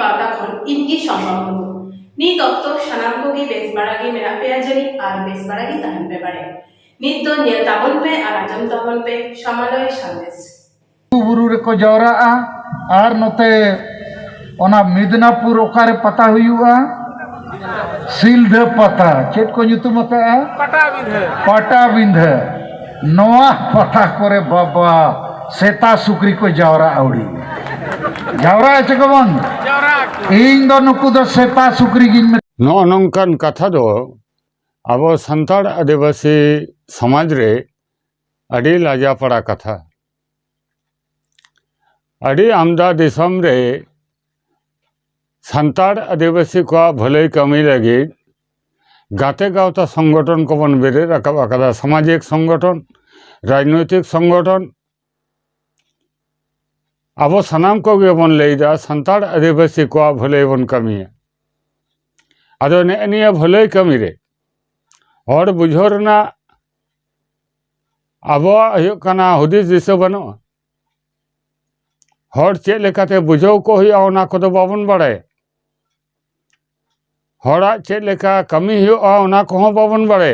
पावटा खन इनकी संभव नीत ऑक्तो सनाम को की बेस बड़ागी मेरा पे जरी आर बेस बड़ागी तहन पे बड़े नीत तो नियल ताबन पे और आजम ताबन पे समालोय संदेश बुरु रे को जवरा आर नोते ओना मिदनापुर ओकारे पता हुआ सिलधा पता चेत को nyutum पटा बिंधे नोआ पता करे बाबा सेता सुक्री को जवरा आउड़ी जवरा है चकबन इन दो नुकु दो सेता सुक्री गिन में नो नंकन कथा दो अब संताड़ आदिवासी समाज रे अड़ी लाजा पड़ा कथा अड़ी आमदा दिसम रे संताड़ आदिवासी को भले कमी लगी गाते गावता संगठन को बन बेरे रखा कदा सामाजिक संगठन राजनैतिक संगठन अब सनाम को बन लेदा संताड़ आदिवासी को भले बन कमी है अदो ने भले कमी रे और बुझोरना अब हुदिस दिशा बनो हर चेक लेकाते बुझाव को हुआ ओना को तो बाबन बड़े हरा चेक लेका कमी हुआ ओना को हो बाबन बड़े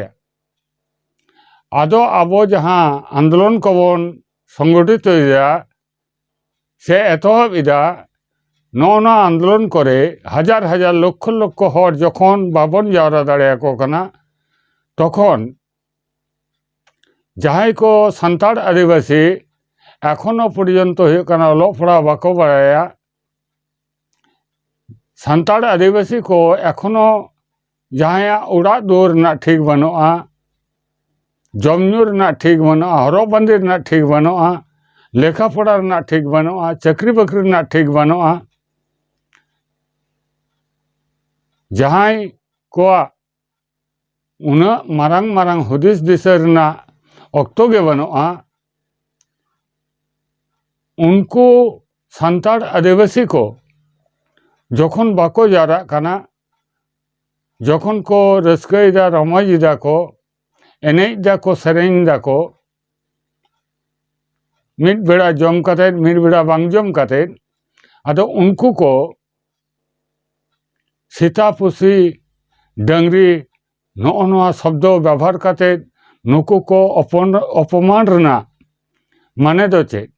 आदो अब जहाँ आंदोलन को बन संगठित से एतहब इदा नौना आंदोलन करे हजार हजार लक्ष लक्ष हर जखन बाबन जावरा दाड़े को कना तखन जहां को संताड़ आदिवासी एखोनो पर्यंत ओलो पड़ा बाको बाड़ाया संताड़ आदिवासी को एखोनो जहां उड़ा दुआर ना ठीक बनोआ जमनु ना ठीक बनोआ हरो बंदी ना ठीक बनोआ लेखा पढ़ा ना ठीक बनोआ चाकरी बाकरी ना ठीक बनोआ जहां को उन मारंग मारंग हुदिस दिशा रना ऑक्तो के बनोआ उनको संताड़ आदिवासी को जखन बाको जारा कना जखन को रस्कईदा रमाईदा को एनेदा को सेरेंदा को मिड बेड़ा जम कते मिड बेड़ा बांग जम कते आदो उनको को सीतापुसी डंगरी नोआ शब्द व्यवहार करते नुकु को अपमान रना माने दो चेक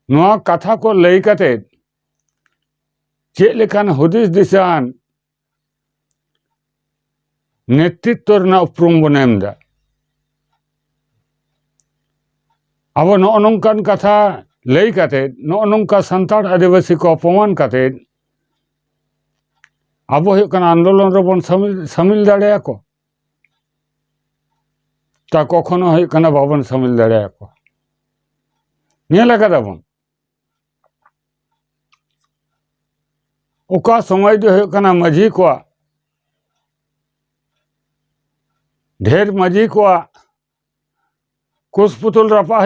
नोआ कथा को लई करते चेक लेखान हुदिस दिशान नेतृत्व रना उपरुम बनेमदा अब नौनकान कथा लई करते नौनका संताड़ आदिवासी को अपमान करते अब आंदोलन रे बन सामिल दाड़े को ता कखनो बाबन सामिल दाड़े को नेल बन ओका समय जो माझी को ढेर माझी को कुशपुतुल रपा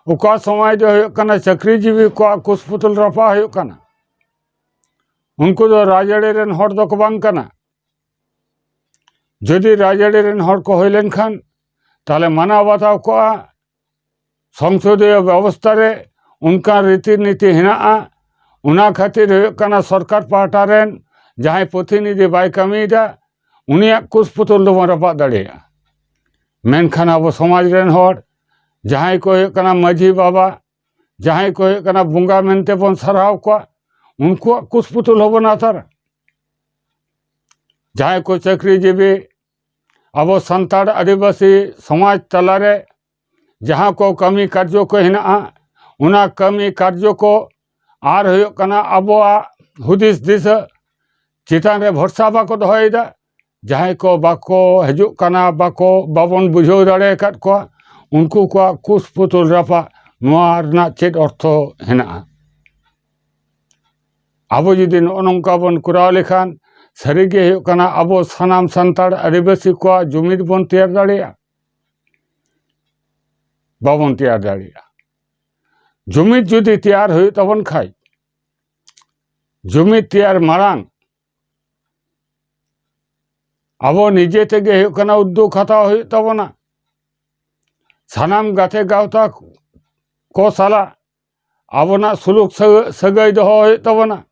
ओका समय जो चाकरीजीवी को कुशपुतुल रपा उनको तो राजड़ी रेन हर दो को बांग कना जदि राजड़ी रेन हर को होय लेन खान ताले माना बताव को संसदीय व्यवस्था रे उनका रीति नीति हेना उना खातिर कना सरकार पाहटा रेन जहां प्रतिनिधि बाय कमीदा उनिया कुशपुतुल दो रपा दाड़ेया मेनखान अब समाज रेन हर जहां को कना माझी बाबा जहां को कना बुंगा मेनते बन सराव को उनको कुशपुतुल होबना थार जहां को चाकरीजीवी अब संताड़ आदिवासी समाज तलारे जहां को कमी कार्य को हेना उना कमी कार्य को आर अब हुदिस दिशा चितान रे भरसा बाको दोहयदा जहां को बाको हजुकना बाको बाबन बुझाव दाड़े काट को उनको को कुशपुतुल रपा नोआ चेत अर्थ हेना अब जुदी नौका बन कराव लेखान सारिगे अब सानाम संताड़ आदिवासी को जुमिद बन तैयार दाड़ेया बाबन तैयार दाड़ेया जुमिद जुदी तैयार हुई तबन खाई जुमिद तैयार मारांग अब निजे तेगे उद्योग हताव हुई तबना सानाम गाते गावता को साला आबोना सुलुक सगाई दोहो हुयुग ताबोना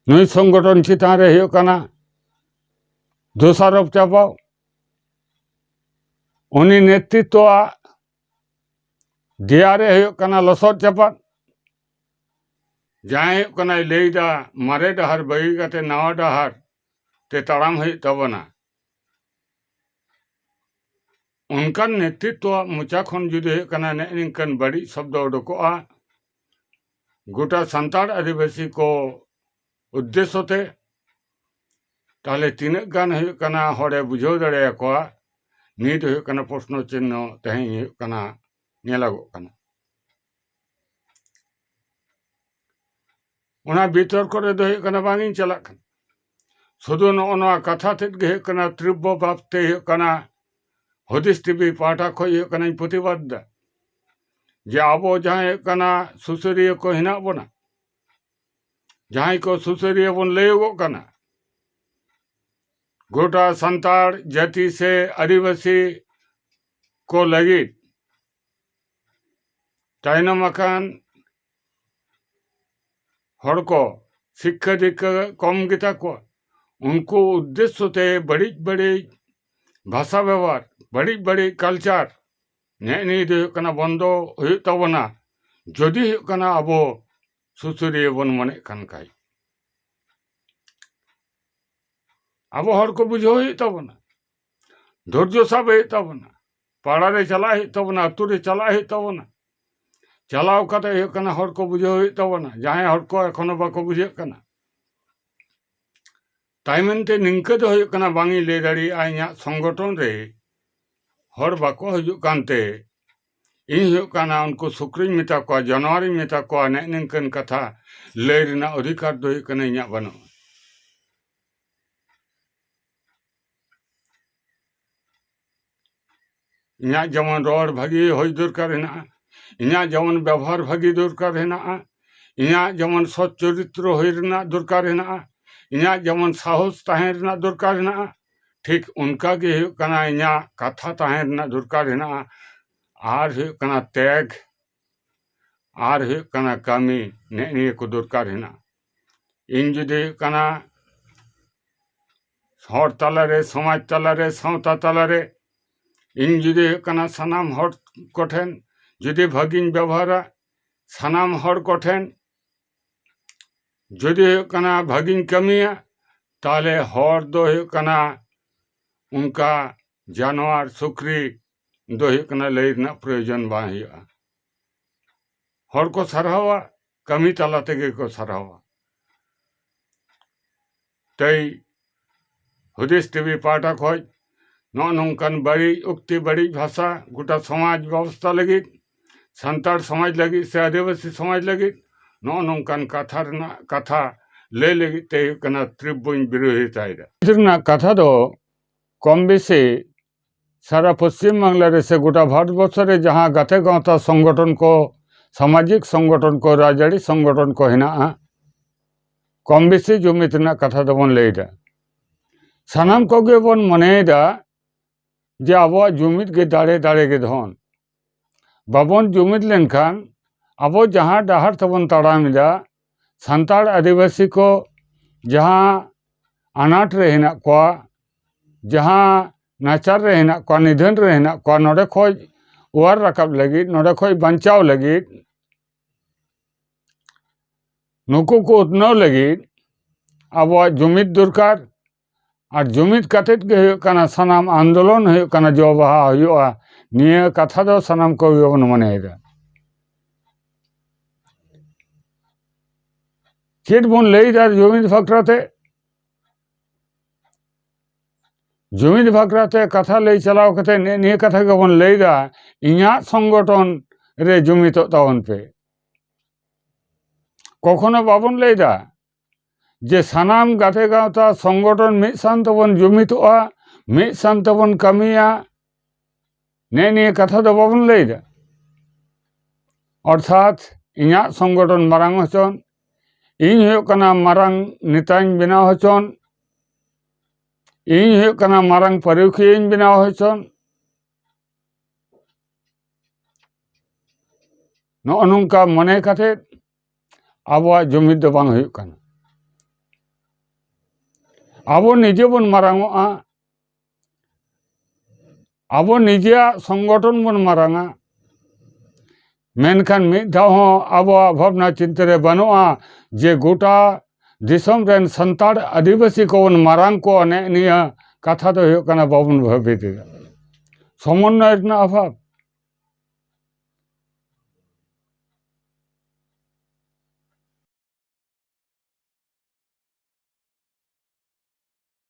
नुई संगठन चितान रे हुयुग काना दोषारोप चापाव उनी नेतृत्व देयारे हुयुग काना लसोद चापाद जहां हुयुग काना लैदा मारे डाहर बगी काते नवा डाहर ते ताड़ाम हुयुग ताबोना उनकान नेतृत्व मुचा खन जुदि हुयुग काना निंकन बड़ी शब्द उडुकोआ गोटा सान्ताड़ आदिवासी को उद्देश्य ते ताहले तीनक गान हुयुग काना हरे बुझाव दाड़ेयाकोआ नीत हुयुग काना प्रश्न चिन्ह तेहें हुयुग काना नेलागोग काना उना बितर्क रे दो हुयुग काना बांगिन चलाग काना शुधु नोआ कथा तेद गे हुयुग काना तीव्र भावते हुयुग काना हुदिस टीवी पाहटा खय हुयुग काना प्रतिबाद दा जे आबो जहां हुयुग काना सुसरिया को हिना बोना जहां को सुसरिया बन लैगोग काना गोटा सान्ताड़ जाति से आदिवासी को लगी तायनम आकान हड़ को शिक्षा दीक्षा कम गीता को उनको उद्देश्य ते बड़ी बड़ी भाषा व्यवहार बड़ी बड़ी कल्चर ने बंदो हुयुग ताबोना जदि हुयुग काना आबो सुसरिया बन मने कान खाय आबो हड़ को बुझाव हुयुग ताबोना धैर्य साब हुयुग ताबोना पाड़ा रे चला हुयुग ताबोना अतु रे चला हुयुग ताबोना चलाव काते हुयुग काना हड़ को बुझाव हुयुग ताबोना जहां हड़ को एखोनो बाको बुझेग काना ताइमेनते निंका दो हुयुग काना बांगी लay दाड़ेयागआ इᱧᱟᱜ संगठन रे हड़ बाको हिजुग कानते इन हुयुग काना उनको सुक्रिኝ मेता कोआ जानवरिኝ मेता कोआ ने निंकन कथा लay रेना अधिकार दो हुयुग काना इᱧाᱜ बानुआ इᱧाᱜ जेमन रड़ भागी होय दरकार हेनाआ इᱧाᱜ जेमन व्यवहार भागी दरकार हेनाआ इᱧाᱜ जेमन सत् चरित्र होय रेना दरकार हेनाआ इᱧाᱜ जेमन साहस ताहें रेना दरकार हेनाआ ठीक उनका गे हुयुग काना इᱧाᱜ कथा ताहें रेना दरकार हेनाआ आर हुयुग काना त्याग आर हुयुग काना कामी ने को दरकार हेनाआ इन जुदि हुयुग काना हड़ तालारे समाज तालारे सावता तालारे इन जुदि हुयुग काना सानाम हड़ कोठेन जुदि भागिन व्यवहारा सानाम हड़ कोठेन जुदि हुयुग काना भागिन कमिया ताहले हड़ दो हुयुग काना उनका जानवर सुक्री दो हुयुग काना लय रेना प्रयोजन बां हुयुगा हड़ को सारहावा कमी ताला तेगे को सारहावा तई हुदिस टीवी पाहटा खय नोंकान बड़ी उक्ति बड़ी भाषा गोटा समाज व्यवस्था लगी सान्ताड़ समाज लगी से आदिवासी समाज लगी नोंकान कथा रेना कथा लय लगी ते हुयुग काना तीव्र विरोधिता कथा दो कम बेशी सारा पश्चिम बांगला रे से गोटा भारतवर्ष रे जहाँ गाते गावता संगठन को सामाजिक संगठन को राजआरी संगठन को हेनाआ कम बेशी जुमिद रेना कथा दोबन लैदा सानाम कोगे बन मनेदा जे आबो जुमिद गे दाड़े दाड़े गे धन बाबन जुमिद लेनखान आबो जहाँ डाहर तबन ताड़ामिदा सान्ताड़ आदिवासी को जहाँ अनाट रे हेना कोआ जहाँ नाचार रे हेना कोआ निधन रे हेना कोआ नोडे खय ओवार राकाब लगी नोडे खय बांचाव लगी नुकु को उत्नाव लगी आबो जुमिद दरकार और जुमिद कातेद गे हुयुग काना सानाम आंदोलन हुयुग काना जो बाहा हुयुगा निया कथा दो सानाम को बन मनेदा चेद बन लैदा जुमिद बाख्राते जुमिद बाख्राते कथा लय चलाव कते निया कथा के बन लैदा इᱧाᱜ संगठन रे जुमिदोग ताबन पे कखनो बाबन लैदा जे सानाम गाते गावता संगठन मिद सान तबन जुमिदोगा मिद सान तबन कामिया ने कथा दो बाबन लैदा अर्थात इᱧाᱜ संगठन मारांग हचन इन हुयुग काना मारांग नेताñ बेनाव हचन इन हुयुग काना मारांग पारुखियाñ बेनाव हचन ᱱᱚᱜᱼᱚ ᱱᱚᱝᱠᱟ ᱢᱚᱱᱮ ᱠᱟᱛᱮᱫ ᱟᱵᱚᱣᱟᱜ ᱡᱩᱢᱤᱫ ᱫᱚ ᱵᱟᱝ ᱦᱩᱭᱩᱜ ᱠᱟᱱᱟ। ᱟᱵᱚ ᱱᱤᱡᱮ ᱵᱚᱱ ᱢᱟᱨᱟᱝᱚᱜᱼᱟ, ᱟᱵᱚ ᱱᱤᱡᱮᱭᱟᱜ ᱥᱚᱝᱜᱚᱴᱷᱚᱱ ᱵᱚᱱ ᱢᱟᱨᱟᱝᱟ, ᱢᱮᱱᱠᱷᱟन ᱢᱤᱫ ᱫᱷᱟᱣ ᱦᱚᱸ ᱟᱵᱚᱣᱟᱜ ᱵᱷᱟᱵᱽᱱᱟ ᱪᱤᱱᱛᱟᱹ ᱨᱮ ᱵᱟᱹᱱᱩᱜᱼᱟ ᱡᱮ ᱜᱚᱴᱟ दिसम रेन संताड़ आदिवासी को मारांग को ने निया कथा तो हुयो कना बाबन भाबीते समन्वय रना अभाव